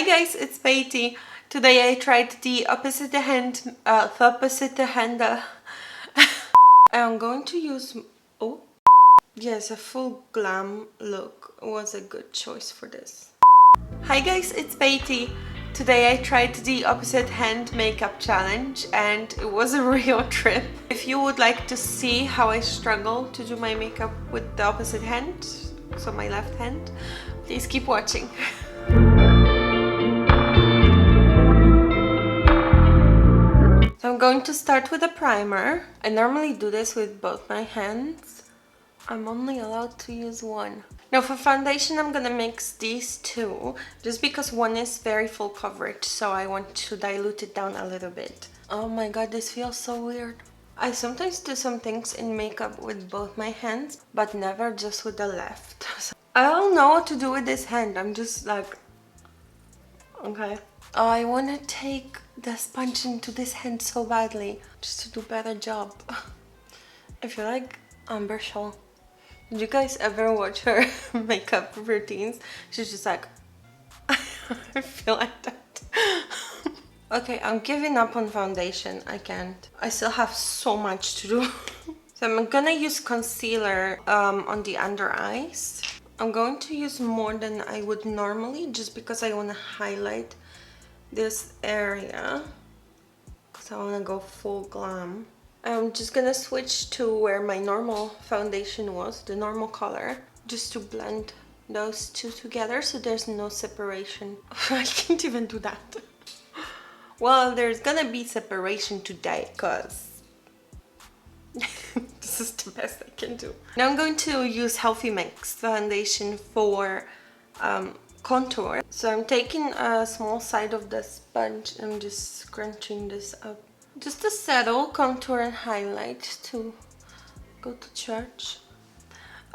guys, it's Peitee. Today I tried the opposite hand, I'm going to use, oh, yes, a full glam look was a good choice for this. Hi guys, it's Peitee. Today I tried the opposite hand makeup challenge and it was a real trip. If you would like to see how I struggle to do my makeup with the opposite hand, so my left hand, please keep watching. So I'm going to start with a primer. I normally do this with both my hands. I'm only allowed to use one. Now for foundation, I'm gonna mix these two, just because one is very full coverage, so I want to dilute it down a little bit. Oh my god, this feels so weird. I sometimes do some things in makeup with both my hands, but never just with the left. I don't know what to do with this hand. I'm just like, okay. Oh, I want to take the sponge into this hand so badly, just to do a better job. I feel like Amber Shaw. Did you guys ever watch her makeup routines? She's just like, I feel like that. Okay, I'm giving up on foundation. I can't. I still have so much to do. So I'm gonna use concealer on the under eyes. I'm going to use more than I would normally, just because I want to highlight this area, because I want to go full glam. I'm just gonna switch to where my normal foundation was, the normal color, just to blend those two together so there's no separation. I can't even do that. Well, there's gonna be separation today because this is the best I can do. Now I'm going to use Healthy Mix foundation for contour. So I'm taking a small side of the sponge and I'm just scrunching this up, just to settle, contour and highlight to go to church.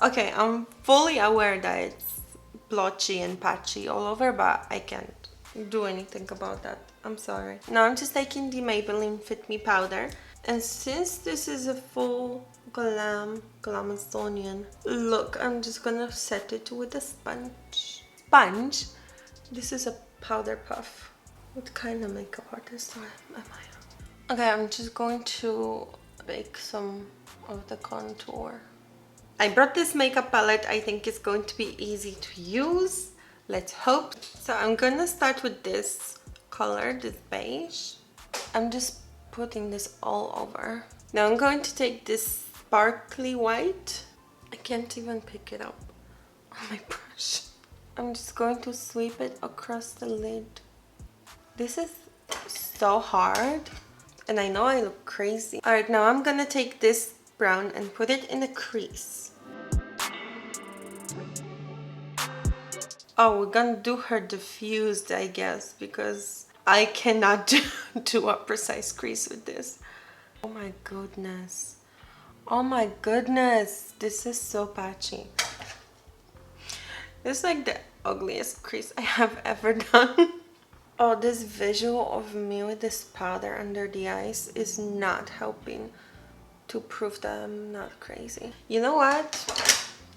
Okay, I'm fully aware that it's blotchy and patchy all over, but I can't do anything about that. I'm sorry. Now I'm just taking the Maybelline Fit Me powder, and since this is a full Glamazonian look, I'm just gonna set it with a sponge. This is a powder puff. What kind of makeup artist am I? Okay, I'm just going to bake some of the contour. I brought this makeup palette. I think it's going to be easy to use. Let's hope. So I'm gonna start with this color, this beige. I'm just putting this all over. Now I'm going to take this sparkly white. I can't even pick it up on my brush. I'm just going to sweep it across the lid. This is so hard, and I know I look crazy. Alright, now I'm gonna take this brown and put it in the crease. Oh, we're gonna do her diffused, I guess, because I cannot do a precise crease with this. Oh my goodness. Oh my goodness. This is so patchy. This is like the ugliest crease I have ever done. Oh, this visual of me with this powder under the eyes is not helping to prove that I'm not crazy. You know what?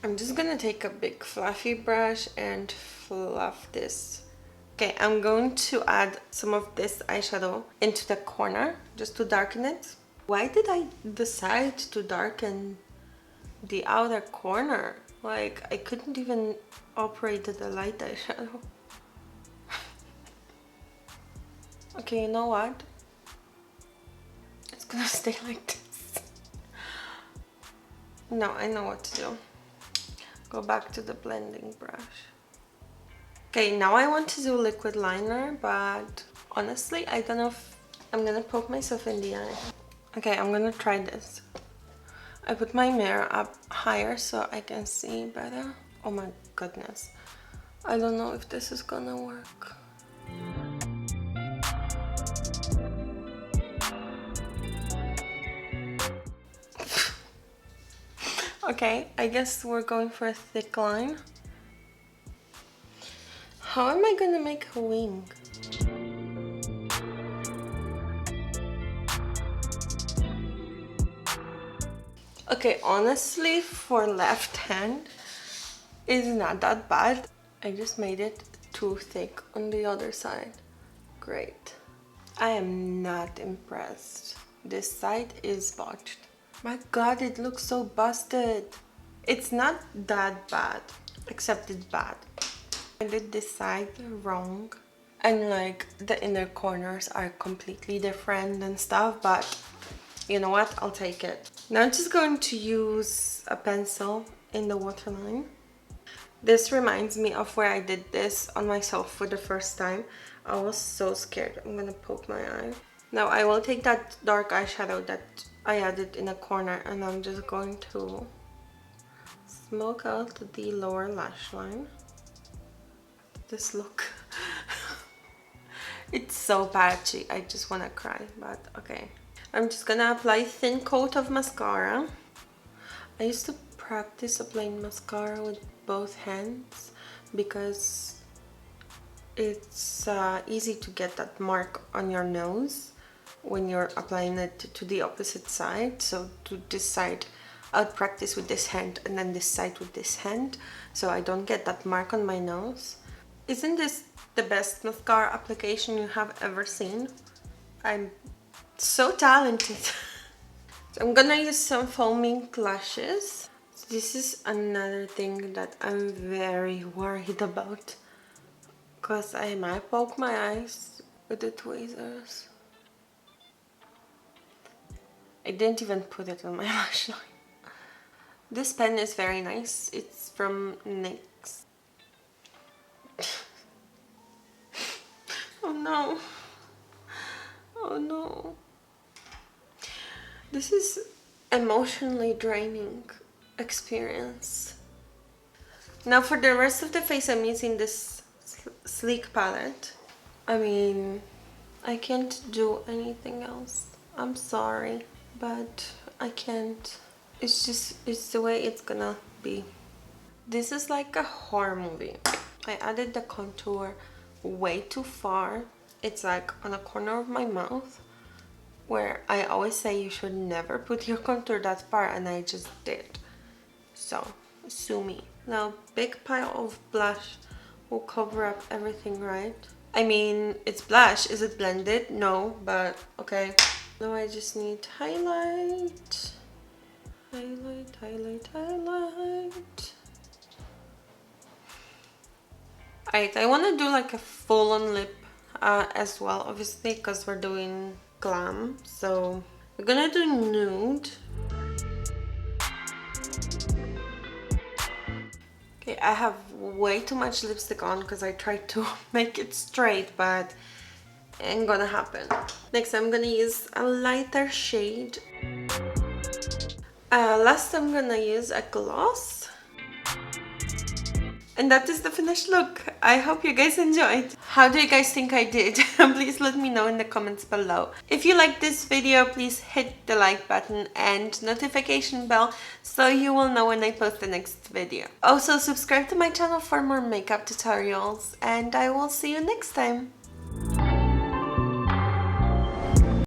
I'm just gonna take a big fluffy brush and fluff this. Okay, I'm going to add some of this eyeshadow into the corner just to darken it. Why did I decide to darken the outer corner? Like, I couldn't even operate the light eyeshadow. Okay, you know what? It's gonna stay like this. No, I know what to do. Go back to the blending brush. Okay, now I want to do liquid liner, but honestly, I don't know if I'm gonna poke myself in the eye. Okay, I'm gonna try this. I put my mirror up higher so I can see better. Oh my goodness. I don't know if this is gonna work. Okay, I guess we're going for a thick line. How am I gonna make a wing? Okay, honestly, for left hand, it's not that bad. I just made it too thick on the other side. Great. I am not impressed. This side is botched. My god, it looks so busted. It's not that bad, except it's bad. I did this side wrong. And like the inner corners are completely different and stuff, but you know what? I'll take it. Now I'm just going to use a pencil in the waterline. This reminds me of where I did this on myself for the first time. I was so scared. I'm gonna poke my eye. Now I will take that dark eyeshadow that I added in a corner and I'm just going to smoke out the lower lash line. This look. It's so patchy. I just wanna cry, but okay. I'm just gonna apply a thin coat of mascara. I used to practice applying mascara with both hands because it's easy to get that mark on your nose when you're applying it to the opposite side. So to this side I'll practice with this hand and then this side with this hand, so I don't get that mark on my nose. Isn't this the best mascara application you have ever seen? I'm so talented. So I'm gonna use some foaming lashes. This is another thing that I'm very worried about, because I might poke my eyes with the tweezers. I didn't even put it on my lash line. This pen is very nice. It's from NYX. Oh no. Oh no. This is emotionally draining experience. Now for the rest of the face I'm using this sleek palette. I mean, I can't do anything else. I'm sorry, but I can't. It's the way it's gonna be. This is like a horror movie. I added the contour way too far. It's like on the corner of my mouth, where I always say you should never put your contour that far, and I just did. So, sue me. Now, big pile of blush will cover up everything, right? I mean, it's blush. Is it blended? No, but okay. Now I just need highlight. Highlight, highlight, highlight. Alright, I want to do like a full-on lip as well, obviously, because we're doing glam. So, we're gonna do nude. Okay, I have way too much lipstick on because I tried to make it straight, but it ain't gonna happen. Next, I'm gonna use a lighter shade. Last, I'm gonna use a gloss. And that is the finished look. I hope you guys enjoyed. How do you guys think I did? Please let me know in the comments below. If you like this video, please hit the like button and notification bell so you will know when I post the next video. Also, subscribe to my channel for more makeup tutorials, and I will see you next time.